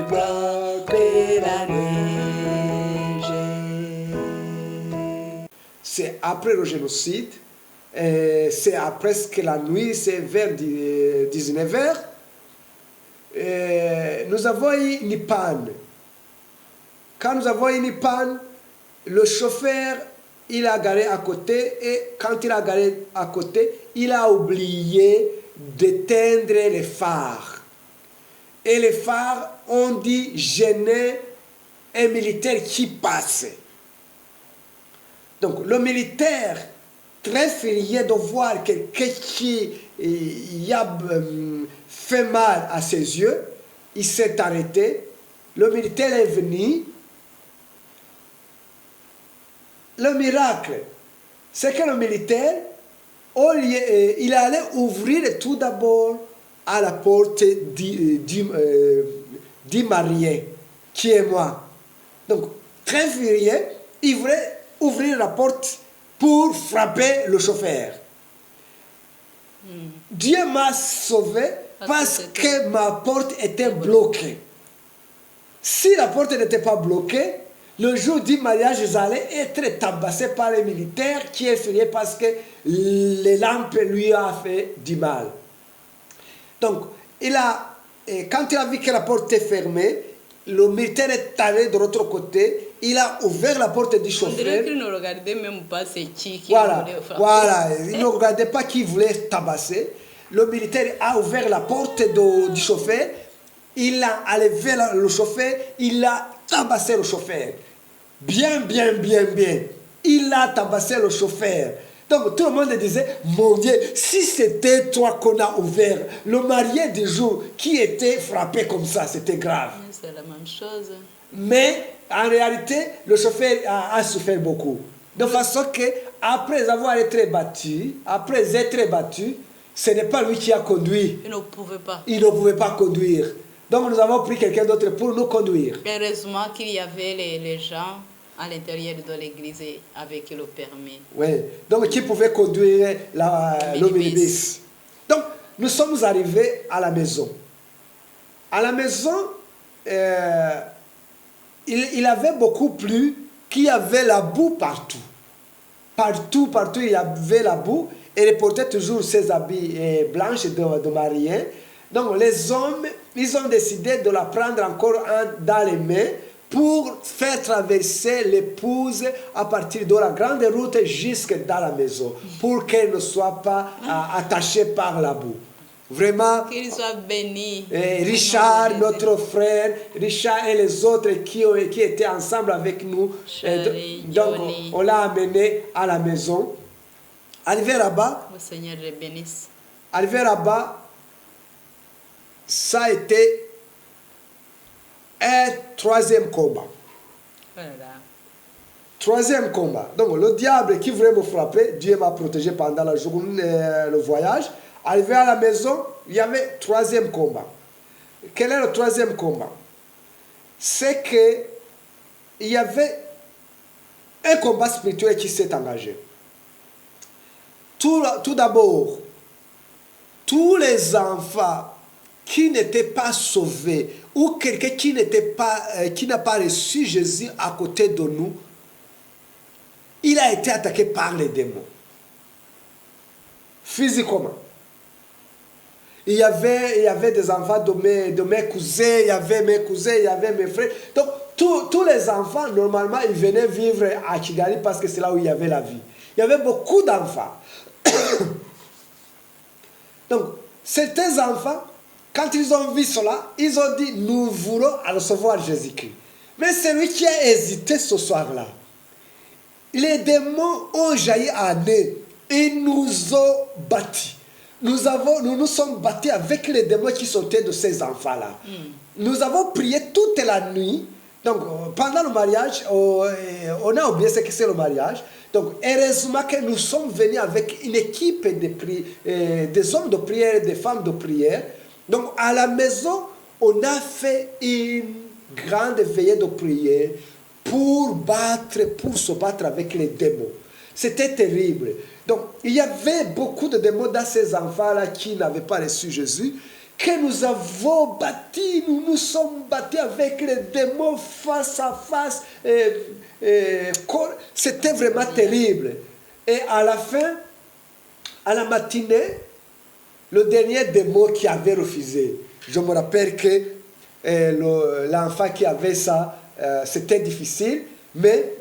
blanc que la neige. C'est après le génocide, c'est presque la nuit, c'est vers 19h. Nous avons eu une panne. Quand nous avons eu une panne, le chauffeur, il a garé à côté et quand il a garé à côté, il a oublié d'éteindre les phares. Et les phares ont dit gêner un militaire qui passe. Donc le militaire, très furieux de voir quelqu'un qui a fait mal à ses yeux, il s'est arrêté. Le militaire est venu. Le miracle, c'est que le militaire, il allait ouvrir tout d'abord à la porte du marié, qui est moi. Donc, très furieux, il voulait ouvrir la porte pour frapper le chauffeur. Dieu m'a sauvé parce que ma porte était bloquée. Si la porte n'était pas bloquée, le jour du mariage, j'allais être tabassé par les militaires qui est furieux parce que les lampes lui ont fait du mal. Donc, quand il a vu que la porte est fermée, le militaire est allé de l'autre côté, il a ouvert la porte du chauffeur. On dirait qu'il ne regardait même pas c'est qui voulait frapper. Voilà, il ne regardait pas qui voulait tabasser. Le militaire a ouvert la porte du chauffeur, il a enlevé le chauffeur, il a tabassé le chauffeur. Bien. Il a tabassé le chauffeur. Donc tout le monde disait, mon Dieu, si c'était toi qu'on a ouvert, le marié du jour qui était frappé comme ça, c'était grave. C'est la même chose. Mais en réalité, le chauffeur a souffert beaucoup. De façon qu'après avoir été battu, ce n'est pas lui qui a conduit. Il ne pouvait pas. Il ne pouvait pas conduire. Donc nous avons pris quelqu'un d'autre pour nous conduire. Heureusement qu'il y avait les gens à l'intérieur de l'église avec le permis. Oui, donc qui pouvait conduire le minibus. Donc nous sommes arrivés à la maison. À la maison, il avait beaucoup plu, qu'il y avait la boue partout. Partout, il y avait la boue. Et il portait toujours ses habits blancs de mariée. Donc les hommes, ils ont décidé de la prendre encore dans les mains pour faire traverser l'épouse à partir de la grande route jusque dans la maison, pour qu'elle ne soit pas attachée par la boue. Vraiment, qu'il soit béni. Richard, notre frère, Richard et les autres qui étaient ensemble avec nous, donc on l'a amené à la maison. Arrivé là-bas, le Seigneur le bénisse. Arrivé là-bas, ça a été un troisième combat. Voilà. Troisième combat. Donc le diable qui voulait me frapper, Dieu m'a protégé pendant la journée, le voyage. Arrivé à la maison, il y avait troisième combat. Quel est le troisième combat? C'est que il y avait un combat spirituel qui s'est engagé. Tout d'abord, tous les enfants qui n'étaient pas sauvés ou quelqu'un qui n'a pas reçu Jésus à côté de nous, il a été attaqué par les démons. Physiquement. Il y avait des enfants de mes cousins, il y avait mes cousins, il y avait mes frères. Donc, tous les enfants, normalement, ils venaient vivre à Kigali parce que c'est là où il y avait la vie. Il y avait beaucoup d'enfants. Donc, certains enfants, quand ils ont vu cela, ils ont dit, nous voulons recevoir Jésus-Christ. Mais celui qui a hésité ce soir-là, les démons ont jailli à nous et nous ont battus. Nous nous sommes battus avec les démons qui sortaient de ces enfants-là. Nous avons prié toute la nuit. Donc, pendant le mariage, on a oublié ce que c'est le mariage. Donc, heureusement que nous sommes venus avec une équipe des hommes de prière, des femmes de prière. Donc, à la maison, on a fait une grande veillée de prière pour se battre avec les démons. C'était terrible. Donc, il y avait beaucoup de démons dans ces enfants-là qui n'avaient pas reçu Jésus. que nous avons bâti, nous nous sommes battus avec les démons face à face. C'était vraiment terrible. Et à la fin, à la matinée, le dernier démon qui avait refusé, je me rappelle que l'enfant qui avait ça, c'était difficile, mais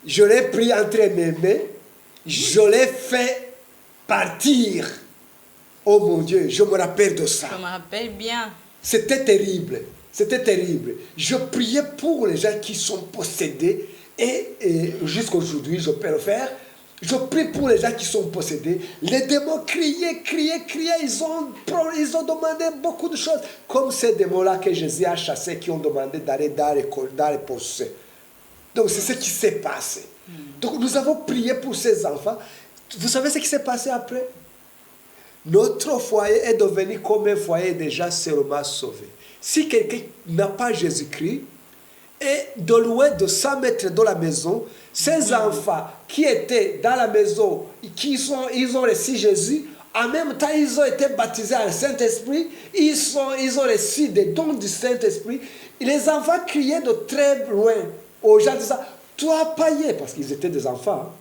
je l'ai pris entre mes mains, je l'ai fait partir. Oh mon Dieu, je me rappelle de ça. Je me rappelle bien. C'était terrible. C'était terrible. Je priais pour les gens qui sont possédés et jusqu'à aujourd'hui, je peux le faire. Je prie pour les gens qui sont possédés. Les démons criaient. Ils ont demandé beaucoup de choses. Comme ces démons-là que Jésus a chassés, qui ont demandé d'aller dans les procès. Donc c'est ce qui s'est passé. Donc nous avons prié pour ces enfants. Vous savez ce qui s'est passé après? Notre foyer est devenu comme un foyer déjà seulement sauvé. Si quelqu'un n'a pas Jésus-Christ, et de loin de 100 mètres de la maison, ces enfants qui étaient dans la maison, ils ont reçu Jésus, en même temps ils ont été baptisés à Saint-Esprit, ils ont reçu des dons du Saint-Esprit. Les enfants criaient de très loin aux gens disant, toi païen, parce qu'ils étaient des enfants, hein.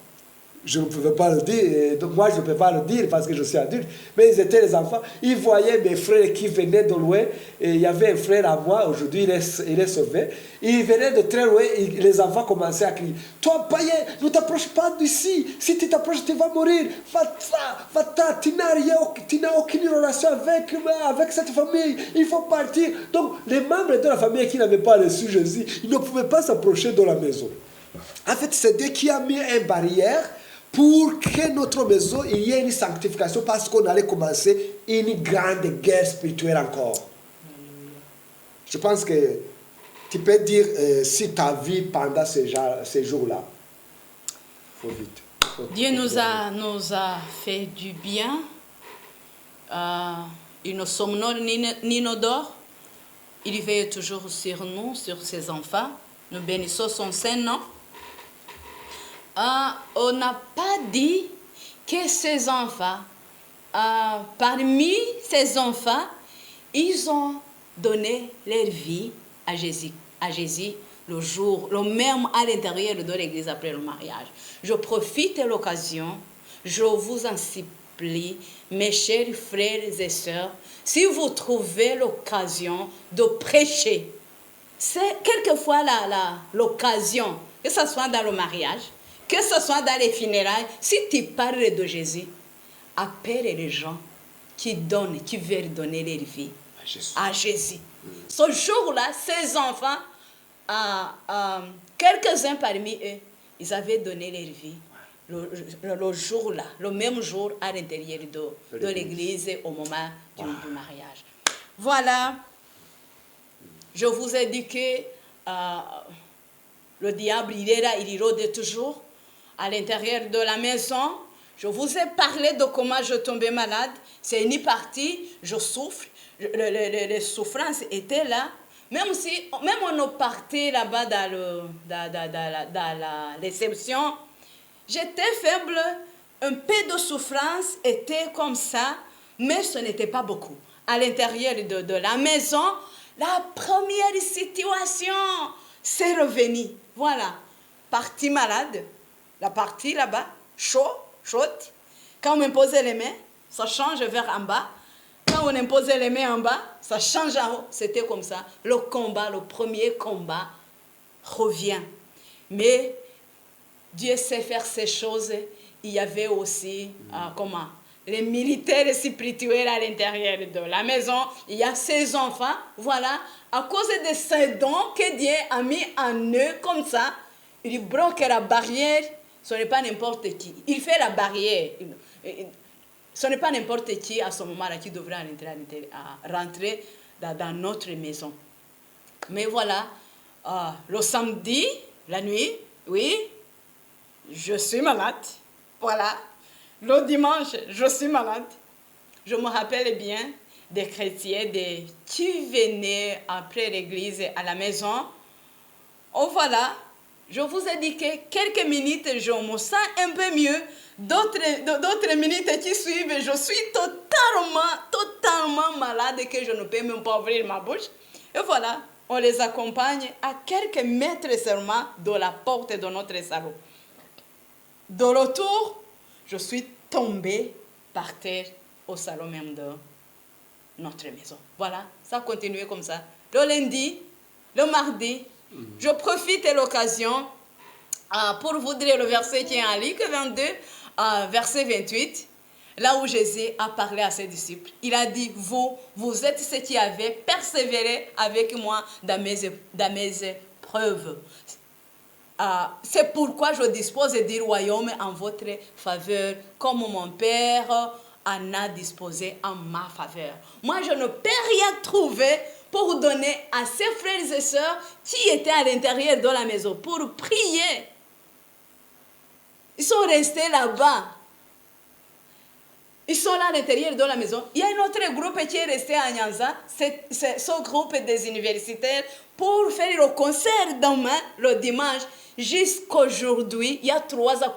Je ne pouvais pas le dire, donc moi je ne peux pas le dire parce que je suis adulte, mais ils étaient les enfants, ils voyaient mes frères qui venaient de loin, et il y avait un frère à moi, aujourd'hui il est sauvé, il venait de très loin, et les enfants commençaient à crier, toi païen, ne t'approche pas d'ici, si tu t'approches tu vas mourir, va-t'en, tu n'as aucune relation avec cette famille, il faut partir. Donc les membres de la famille qui n'avaient pas reçu Jésus, ils ne pouvaient pas s'approcher de la maison. En fait, c'est Dieu qui a mis une barrière pour que notre maison, il y ait une sanctification, parce qu'on allait commencer une grande guerre spirituelle encore. Je pense que tu peux dire si ta vie pendant ces jours-là. Il faut vite. Dieu nous a fait du bien. Il ne somnole ni ne dort. Il veille toujours sur nous, sur ses enfants. Nous bénissons son Saint-Nom. On n'a pas dit que ces enfants, parmi ces enfants, ils ont donné leur vie à Jésus le même à l'intérieur de l'église après le mariage. Je profite de l'occasion, je vous en supplie, mes chers frères et sœurs, si vous trouvez l'occasion de prêcher, c'est quelquefois l'occasion, que ce soit dans le mariage, que ce soit dans les funérailles, si tu parles de Jésus, appelle les gens qui veulent donner leur vie à Jésus. Ce jour-là, ces enfants, quelques-uns parmi eux, ils avaient donné leur vie. Le jour-là, le même jour à l'intérieur de l'église au moment du mariage. Voilà, je vous ai dit que le diable, il est là, il rôde toujours à l'intérieur de la maison. Je vous ai parlé de comment je tombais malade. C'est une partie, je souffre. Les souffrances étaient là. Même on partait là-bas dans la réception, j'étais faible. Un peu de souffrance était comme ça, mais ce n'était pas beaucoup. À l'intérieur de la maison, la première situation, c'est revenu. Voilà, partie malade. La partie là-bas, chaude. Quand on imposait les mains, ça change vers en bas. Quand on imposait les mains en bas, ça change en haut. C'était comme ça. Le premier combat revient. Mais Dieu sait faire ces choses. Il y avait aussi, les militaires spirituels à l'intérieur de la maison. Il y a ces enfants, voilà. À cause de ces dons que Dieu a mis en eux comme ça, il bloque la barrière. Ce n'est pas n'importe qui. Il fait la barrière. Ce n'est pas n'importe qui à ce moment-là qui devrait rentrer dans notre maison. Mais voilà, le samedi, la nuit, oui, je suis malade. Voilà. Le dimanche, je suis malade. Je me rappelle bien des chrétiens qui venaient après l'église à la maison. Oh voilà. Je vous ai dit que quelques minutes, je me sens un peu mieux. D'autres minutes qui suivent, je suis totalement malade que je ne peux même pas ouvrir ma bouche. Et voilà, on les accompagne à quelques mètres seulement de la porte de notre salon. De retour, je suis tombée par terre au salon même de notre maison. Voilà, ça a continué comme ça. Le lundi, le mardi, je profite de l'occasion pour vous dire le verset qui est en Luc 22, verset 28, là où Jésus a parlé à ses disciples. Il a dit, vous êtes ceux qui avez persévéré avec moi dans mes épreuves. C'est pourquoi je dispose du royaume en votre faveur, comme mon Père en a disposé en ma faveur. Moi, je ne peux rien trouver pour donner à ses frères et sœurs qui étaient à l'intérieur de la maison pour prier. Ils sont restés là-bas. Ils sont là à l'intérieur de la maison. Il y a un autre groupe qui est resté à Nyanza, c'est ce groupe des universitaires, pour faire le concert demain, le dimanche. Jusqu'aujourd'hui, il y a 3 ans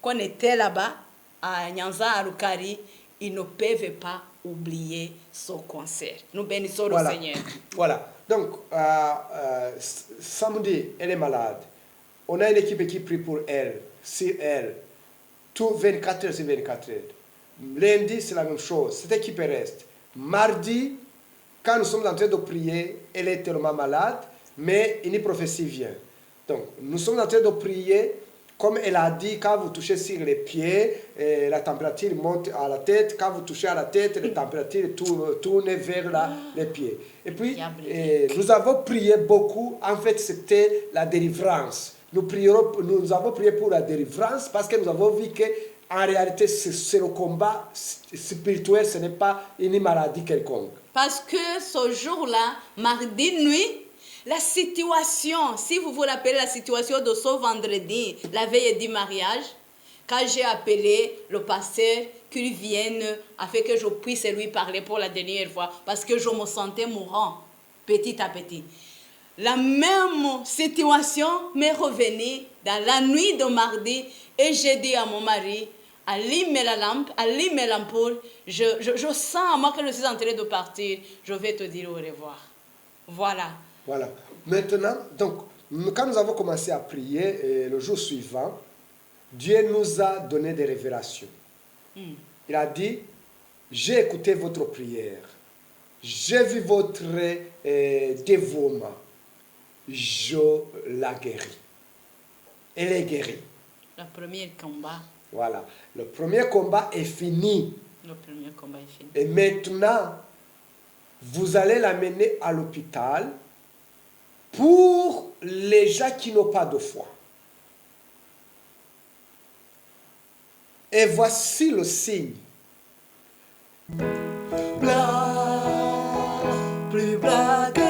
qu'on était là-bas, à Nyanza, à Lukari. Ils ne peuvent pas oublier ce concert. Nous bénissons le Seigneur. Voilà. Donc, samedi, elle est malade. On a une équipe qui prie pour elle, sur elle, tout 24 heures sur 24 heures. Lundi, c'est la même chose. Cette équipe reste. Mardi, quand nous sommes en train de prier, elle est tellement malade, mais une prophétie vient. Donc, nous sommes en train de prier, comme elle a dit, quand vous touchez sur les pieds, la température monte à la tête. Quand vous touchez à la tête, la température tourne vers les pieds. Et puis, nous avons prié beaucoup. En fait, c'était la délivrance. Nous avons prié pour la délivrance parce que nous avons vu que en réalité, c'est le combat spirituel, ce n'est pas une maladie quelconque. Parce que ce jour-là, mardi nuit, la situation, si vous vous rappelez la situation de ce vendredi, la veille du mariage, quand j'ai appelé le pasteur qu'il vienne afin que je puisse lui parler pour la dernière fois, parce que je me sentais mourant petit à petit. La même situation m'est revenue dans la nuit de mardi et j'ai dit à mon mari, allume la lampe, allume l'ampoule, je sens à moi que je suis en train de partir, je vais te dire au revoir. Voilà. Voilà. Maintenant, donc, quand nous avons commencé à prier, le jour suivant, Dieu nous a donné des révélations. Il a dit, j'ai écouté votre prière, j'ai vu votre dévouement, je la guéris. Elle est guérie. Le premier combat. Voilà. Le premier combat est fini. Le premier combat est fini. Et maintenant, vous allez l'amener à l'hôpital pour les gens qui n'ont pas de foi. Et voici le signe. Blanc, plus blanc que